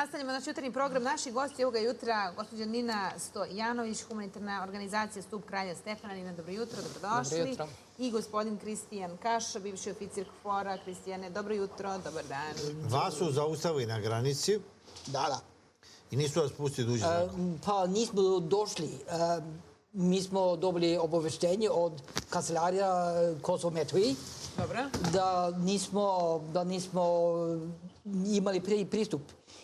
Nastavljamo naš jutarnji program. Naši gosti ovoga jutra, gospođa Nina Stojanović, humanitarna organizacija Stup Kralja Stefana. Nina, dobro jutro, dobrodošli. Dobro jutro. I gospodin Kristijan Kaša, bivši oficir KFOR-a. Kristijane, dobro jutro, dobar dan. Vas su zaustavili na granici. Da. I nisu vas pustili da uđete? Pa nismo došli. Mi smo dobili obaveštenje od kancelarija Kosovo Metohiji da nismo imali pristup.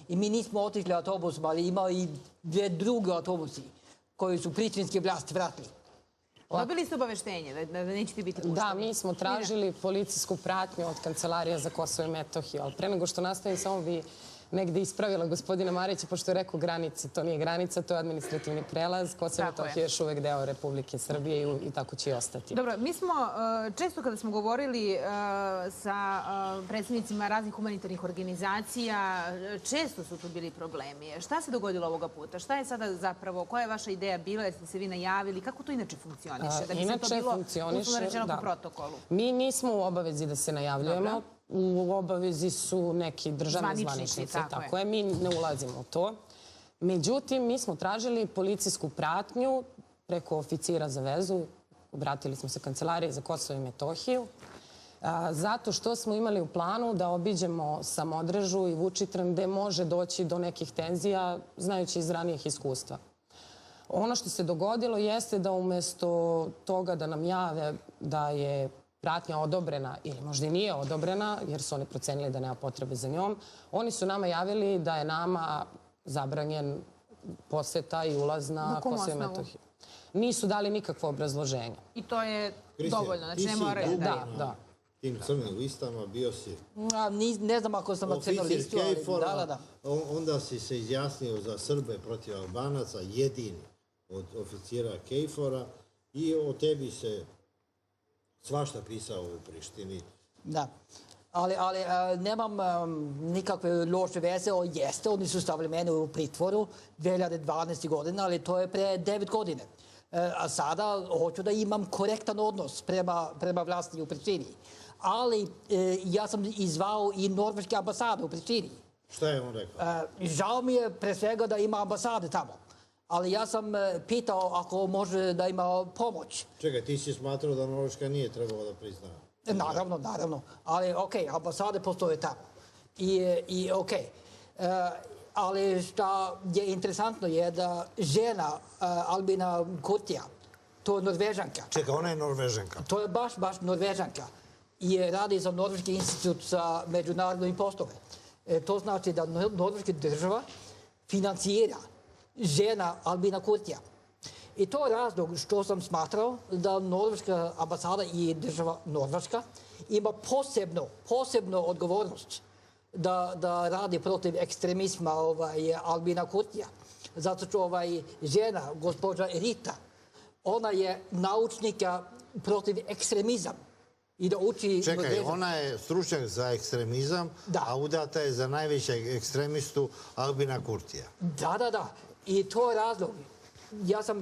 I mi nismo otišli autobusom, ali imali i dve druge autobusi koji su pričinske vlasti vratili. Dobili ste obaveštenje da nećete biti pušteni? Da, mi smo tražili policijsku pratnju od Kancelarija za Kosovo i Metohiju, ali pre nego što nastavim, samo bi negde ispravila gospodina Marića, pošto je rekao granice. To nije granica, to je administrativni prelaz. Kosovo i Metohija je još uvek deo Republike Srbije i tako će i ostati. Dobro, mi smo često kada smo govorili sa predstavnicima raznih humanitarnih organizacija, često su tu bili problemi. Šta se dogodilo ovoga puta? Šta je sada zapravo, koja je vaša ideja bila? Jeste se vi najavili? Kako to inače funkcioniše? Da bi se to bilo uslovno rečeno po protokolu? Mi nismo u obavezi da se najavljujemo. U obavezi su neki državni zvaničnici. Tako je, mi ne ulazimo u to. Međutim, mi smo tražili policijsku pratnju preko oficira za vezu. Obratili smo se Kancelariji za Kosovo i Metohiju. Zato što smo imali u planu da obiđemo Samodrežu i Vučitrn gde može doći do nekih tenzija, znajući iz ranijih iskustva. Ono što se dogodilo jeste da umesto toga da nam jave da je pratnja odobrena ili možda i nije odobrena, jer su oni procenili da nema potrebe za njom, oni su nama javili da je nama zabranjen poseta i ulaz na Kosovo i Metohiju. Nisu dali nikakvo obrazloženje. I to je dovoljno, znači ne moraju da je. Da. Tim crnim listama bio si... Ne znam ako sam na crnom listu, ali da. Onda si se izjasnio za Srbe protiv Albanaca, jedini od oficira KFOR-a, i o tebi se svašta pisao u Prištini. Da, ali nemam nikakve loše veze. Jeste, oni su stavili mene u pritvoru 2012. godine, ali to je pre 9 godine. A sada hoću da imam korektan odnos prema vlasti u Prištini. Ali ja sam izvao i norveške ambasade u Prištini. Šta je on rekao? Žao mi je pre svega da ima ambasade tamo. Ali ja sam pitao ako može da ima pomoć. Čekaj, ti si smatrao da Norveška nije trebalo da prizna? Naravno. Ali okej, ambasade postoje tamo. I okej. Ali što je interesantno je da žena Albina Kurtija, to je Norvežanka. Čekaj, ona je Norvežanka? To je baš Norvežanka. I radi za Norveški institut za međunarodne poslove. To znači da Norveška država finansira žena Albina Kurtija. I to je razlog što sam smatrao da Norveška ambasada i država Norveška ima posebno odgovornost da radi protiv ekstremizma Albina Kurtija. Zato što žena, gospođa Rita, ona je naučnika protiv ekstremizam. Čekaj, ona je stručnjak za ekstremizam, a udata je za najvećeg ekstremistu Albina Kurtija. Da. I to je razlog.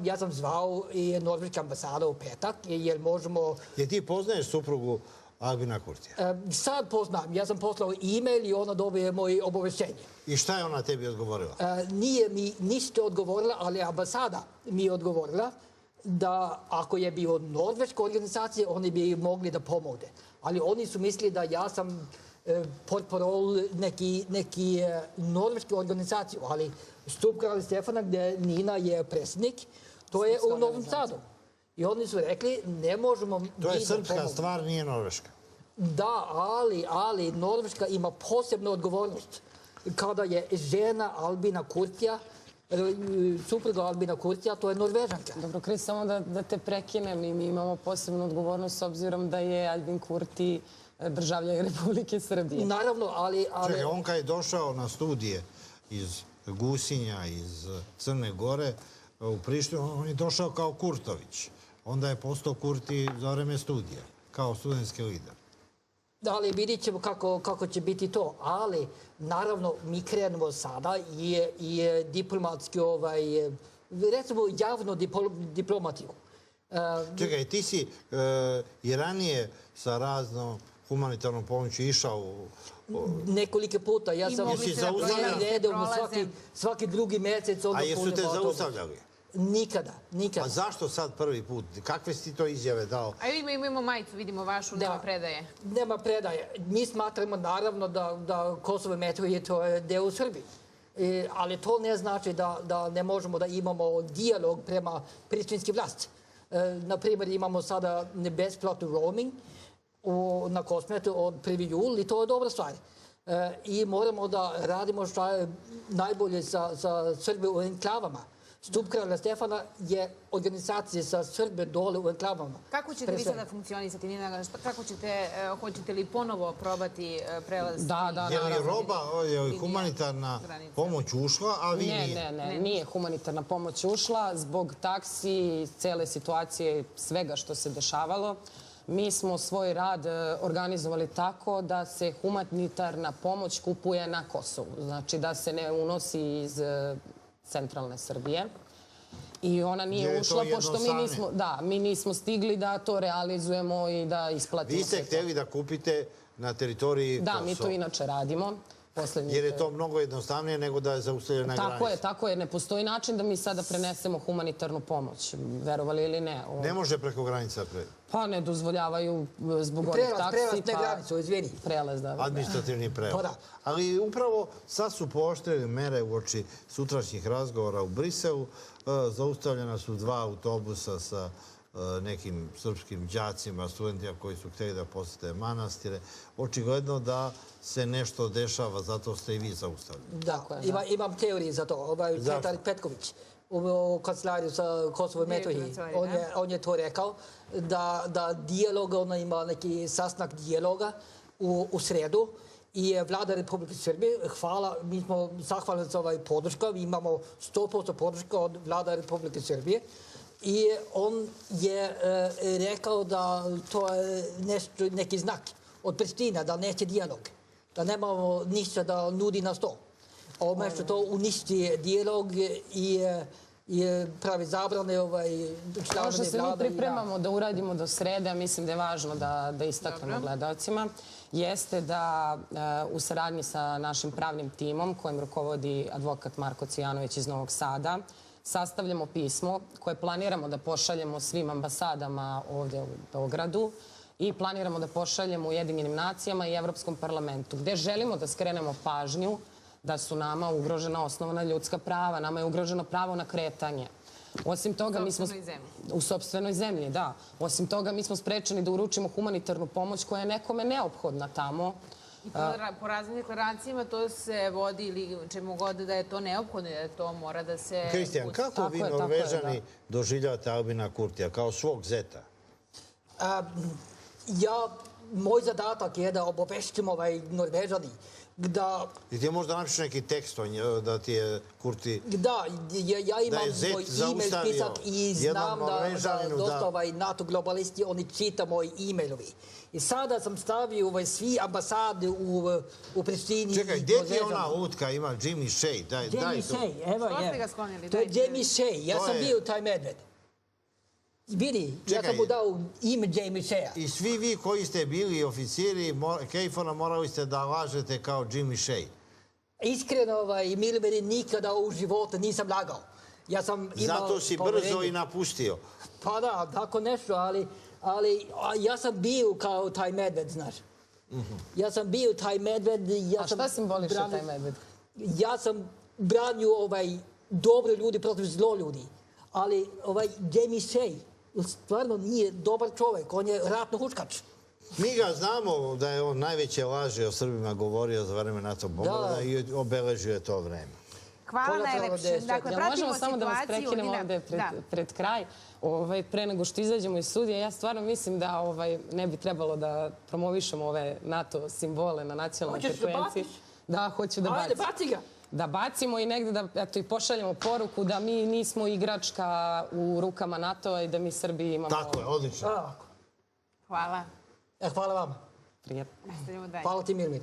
Ja sam zvao i Norveška ambasada u petak, jer možemo... Jer ti poznaješ suprugu Albina Kurtija? Sad poznam. Ja sam poslao e-mail i ona dobije moje obaveštenje. I šta je ona tebi odgovorila? Nije mi ništa odgovorila, ali ambasada mi je odgovorila da ako je bio norveška organizacija, oni bi mogli da pomogne. Ali oni su mislili da ja sam portparol neki norveške organizacije, ali Stup Kralja Stefana, gde Nina je predsjednik, to je u Novom Sadu. I oni su rekli, ne možemo... To je srpska stvar, nije norveška. Da, ali Norveška ima posebnu odgovornost. Kada je žena Albina Kurtija, supruga Albina Kurtija, to je Norvežanka. Dobro, Kris, samo da te prekinem, i mi imamo posebnu odgovornost s obzirom da je Albin Kurti državljanin Republike Srbije. Naravno, ali... Čekaj, on kad je došao na studije iz Gusinja, iz Crne Gore, u Prištinu, on je došao kao Kurtović. Onda je postao Kurti za vreme studija, kao studentski lider. Da, ali vidit ćemo kako će biti to. Ali, naravno, mi krenemo sada i diplomatski, recimo, javno diplomatiju. Čekaj, ti si i ranije sa raznom humanitarnom pomoću išao Nekoliko puta. Ja sam redovno svaki drugi mesec. A jesu te zaustavljali? Nikada. A zašto sad prvi put? Kakve si ti to izjave dao? A imamo majicu, vidimo vašu, nema predaje. Nema predaje. Mi smatramo naravno da Kosovo i Metohija to je deo Srbije. Ali to ne znači da ne možemo da imamo dijalog prema prištinski vlasti. Naprimjer, imamo sada besplatni roaming na Kosmetu od 1. jul i to je dobra stvar. I moramo da radimo što je najbolje sa Srbe u enklavama. Stup Kralja Stefana je organizacija sa Srbe dole u enklavama. Kako ćete vi sada funkcionisati, Nina? Kako ćete, hoćete li ponovo probati prelaz? Da, je li roba, humanitarna pomoć ušla, a vi nije? Ne, nije humanitarna pomoć ušla zbog taksi, cele situacije, svega što se dešavalo. Mi smo svoj rad organizovali tako da se humanitarna pomoć kupuje na Kosovu. Znači da se ne unosi iz centralne Srbije. I ona nije ušla, pošto mi nismo stigli da to realizujemo i da isplatimo. Vi ste htjeli da kupite na teritoriji Kosova? Da, mi to inače radimo. Jer je to mnogo jednostavnije nego da je zaustavljena granica. Tako je. Ne postoji način da mi sada prenesemo humanitarnu pomoć, verovali ili ne. Ne može preko granica pre? Pa ne dozvoljavaju zbog onih taksi. Prelaz, ne granicu, izvini. Prelaz, da. Administrativni prelaz. Ali upravo sad su pooštrili mere uoči sutrašnjih razgovora u Briselu. Zaustavljena su 2 autobusa sa nekim srpskim đacima, studentima koji su htjeli da posete manastire. Očigledno da se nešto dešava, zato ste i vi zaustavljeni. Da, imam teoriju za to. Petar Petković u kancelariju sa Kosovo i Metohiji, on je to rekao, da dijalog, ona ima neki sastanak dijaloga u sredu i Vlada Republike Srbije, hvala, mi smo zahvalni za ovaj podrška, mi imamo 100% podrška od Vlada Republike Srbije. I on je rekao da to je neki znak od Pristina, da neće dijalog, da nemamo ništa da nudi na sto. Umesto to uništi dijalog i pravi zabrane članove vlada. Ono što se mi pripremamo da uradimo do srede, mislim da je važno da istaknemo gledalcima, jeste da u saradnji sa našim pravnim timom, kojim rukovodi advokat Marko Cvijanović iz Novog Sada, sastavljamo pismo koje planiramo da pošaljemo svim ambasadama ovdje u Beogradu i planiramo da pošaljemo Ujedinjenim nacijama i Evropskom parlamentu, gde želimo da skrenemo pažnju da su nama ugrožena osnovna ljudska prava, nama je ugroženo pravo na kretanje. Osim toga, mi smo u sopstvenoj zemlji, da. Osim toga, mi smo sprečeni da uručimo humanitarnu pomoć koja je nekome neophodna tamo. I po raznim deklaracijama to se vodi ili čemu god da je to neophodno, da to mora da se... Kristijan, kako vi Norvežani doživljavate Albina Kurtija kao svog zeta? Moj zadatak je da obaveštim Norvežani da... I ti možda napišeš neki tekst da ti je Kurti... Da, ja imam moj e-mail spisak i znam da dosta NATO globalisti, oni čita moji e-mailovi. I sada sam stavio svi ambasade u Prištini. Čekaj, gdje ti je ona utka ima Jimmy Shea? Jimmy Shea, evo je. Što ste ga sklonili? To je Jimmy Shea, ja sam bio taj medved. Vidi, ja sam mu dao ime Jamie Shea. I svi vi koji ste bili oficiri KFOR-a morali ste da lažete kao Jimmy Shea. Iskreno, Miliveri, nikada u životu nisam lagao. Zato si brzo i napustio. Pa da, tako nešto, ali ja sam bio kao taj medved, znaš. Ja sam bio taj medved. A šta simboliše taj medved? Ja sam branio dobre ljudi protiv zlo ljudi. Ali Jamie Shea stvarno nije dobar čovjek, on je ratno huškač. Mi ga znamo da je on najveće laži o Srbima govorio za vreme NATO bombardovanja i obeležio je to vreme. Hvala najlepše. Dakle, pratimo možemo samo da vas prekinem ovde pred kraj. Pre nego što izađemo iz studija, ja stvarno mislim da ne bi trebalo da promovišemo ove NATO simbole na nacionalnoj frekvenciji. Hoćeš da baciš? Da, hoću da bacim. Ajde, baci ga! Da bacimo i negde da i pošaljemo poruku da mi nismo igračka u rukama NATO-a i da mi Srbi imamo... Tako je, odlično. Hvala. Hvala vama. Prijetno. Hvala ti, Milmir.